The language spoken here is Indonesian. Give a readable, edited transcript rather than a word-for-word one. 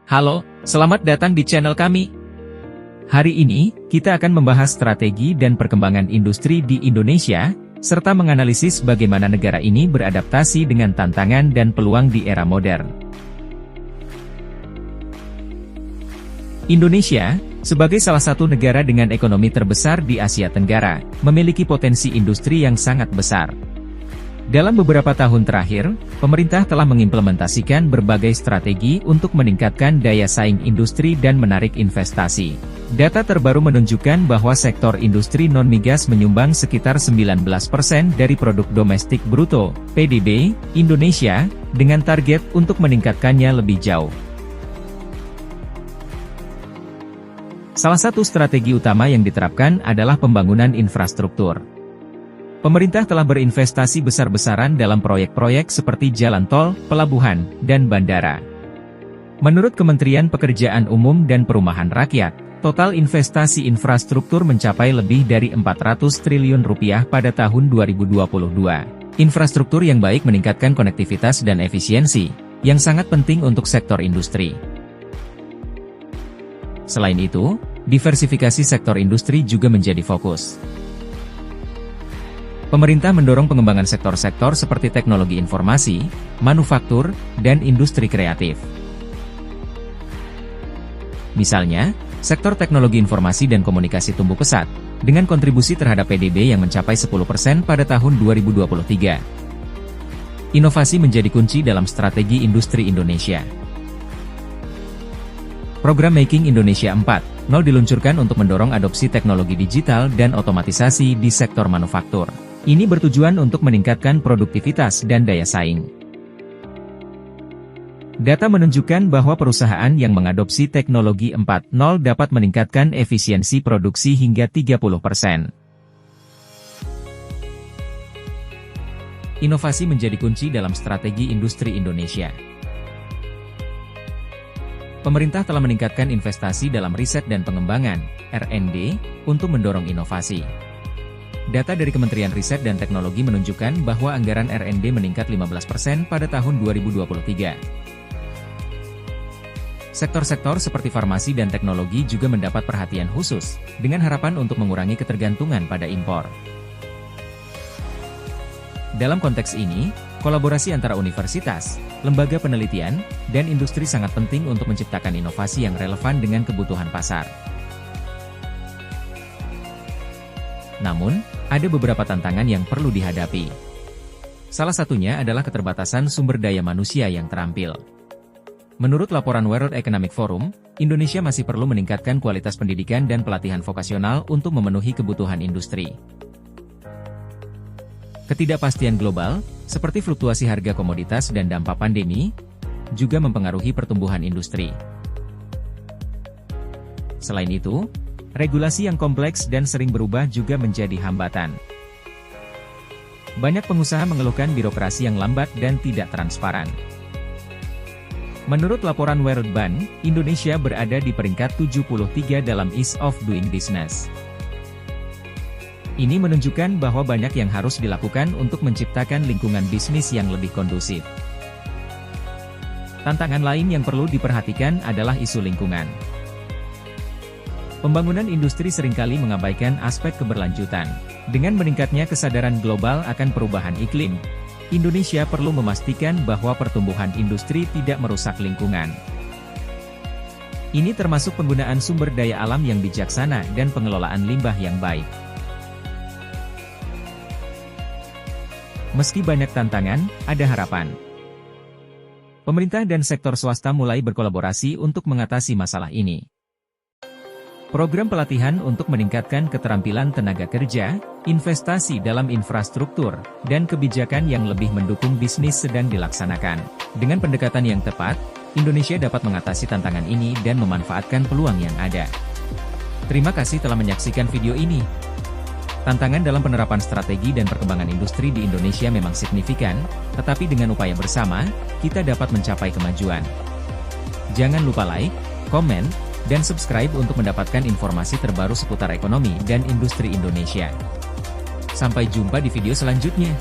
Halo, selamat datang di channel kami. Hari ini, kita akan membahas strategi dan perkembangan industri di Indonesia, serta menganalisis bagaimana negara ini beradaptasi dengan tantangan dan peluang di era modern. Indonesia, sebagai salah satu negara dengan ekonomi terbesar di Asia Tenggara, memiliki potensi industri yang sangat besar. Dalam beberapa tahun terakhir, pemerintah telah mengimplementasikan berbagai strategi untuk meningkatkan daya saing industri dan menarik investasi. Data terbaru menunjukkan bahwa sektor industri non-migas menyumbang sekitar 19% dari produk domestik bruto, PDB, Indonesia, dengan target untuk meningkatkannya lebih jauh. Salah satu strategi utama yang diterapkan adalah pembangunan infrastruktur. Pemerintah telah berinvestasi besar-besaran dalam proyek-proyek seperti jalan tol, pelabuhan, dan bandara. Menurut Kementerian Pekerjaan Umum dan Perumahan Rakyat, total investasi infrastruktur mencapai lebih dari 400 triliun rupiah pada tahun 2022. Infrastruktur yang baik meningkatkan konektivitas dan efisiensi, yang sangat penting untuk sektor industri. Selain itu, diversifikasi sektor industri juga menjadi fokus. Pemerintah mendorong pengembangan sektor-sektor seperti teknologi informasi, manufaktur, dan industri kreatif. Misalnya, sektor teknologi informasi dan komunikasi tumbuh pesat, dengan kontribusi terhadap PDB yang mencapai 10% pada tahun 2023. Inovasi menjadi kunci dalam strategi industri Indonesia. Program Making Indonesia 4.0 diluncurkan untuk mendorong adopsi teknologi digital dan otomatisasi di sektor manufaktur. Ini bertujuan untuk meningkatkan produktivitas dan daya saing. Data menunjukkan bahwa perusahaan yang mengadopsi teknologi 4.0 dapat meningkatkan efisiensi produksi hingga 30%. Inovasi menjadi kunci dalam strategi industri Indonesia. Pemerintah telah meningkatkan investasi dalam riset dan pengembangan, R&D, untuk mendorong inovasi. Data dari Kementerian Riset dan Teknologi menunjukkan bahwa anggaran R&D meningkat 15% pada tahun 2023. Sektor-sektor seperti farmasi dan teknologi juga mendapat perhatian khusus, dengan harapan untuk mengurangi ketergantungan pada impor. Dalam konteks ini, kolaborasi antara universitas, lembaga penelitian, dan industri sangat penting untuk menciptakan inovasi yang relevan dengan kebutuhan pasar. Namun, ada beberapa tantangan yang perlu dihadapi. Salah satunya adalah keterbatasan sumber daya manusia yang terampil. Menurut laporan World Economic Forum, Indonesia masih perlu meningkatkan kualitas pendidikan dan pelatihan vokasional untuk memenuhi kebutuhan industri. Ketidakpastian global, seperti fluktuasi harga komoditas dan dampak pandemi, juga mempengaruhi pertumbuhan industri. Selain itu, regulasi yang kompleks dan sering berubah juga menjadi hambatan. Banyak pengusaha mengeluhkan birokrasi yang lambat dan tidak transparan. Menurut laporan World Bank, Indonesia berada di peringkat 73 dalam Ease of Doing Business. Ini menunjukkan bahwa banyak yang harus dilakukan untuk menciptakan lingkungan bisnis yang lebih kondusif. Tantangan lain yang perlu diperhatikan adalah isu lingkungan. Pembangunan industri seringkali mengabaikan aspek keberlanjutan. Dengan meningkatnya kesadaran global akan perubahan iklim, Indonesia perlu memastikan bahwa pertumbuhan industri tidak merusak lingkungan. Ini termasuk penggunaan sumber daya alam yang bijaksana dan pengelolaan limbah yang baik. Meski banyak tantangan, ada harapan. Pemerintah dan sektor swasta mulai berkolaborasi untuk mengatasi masalah ini. Program pelatihan untuk meningkatkan keterampilan tenaga kerja, investasi dalam infrastruktur, dan kebijakan yang lebih mendukung bisnis sedang dilaksanakan. Dengan pendekatan yang tepat, Indonesia dapat mengatasi tantangan ini dan memanfaatkan peluang yang ada. Terima kasih telah menyaksikan video ini. Tantangan dalam penerapan strategi dan perkembangan industri di Indonesia memang signifikan, tetapi dengan upaya bersama, kita dapat mencapai kemajuan. Jangan lupa like, komen, dan subscribe untuk mendapatkan informasi terbaru seputar ekonomi dan industri Indonesia. Sampai jumpa di video selanjutnya.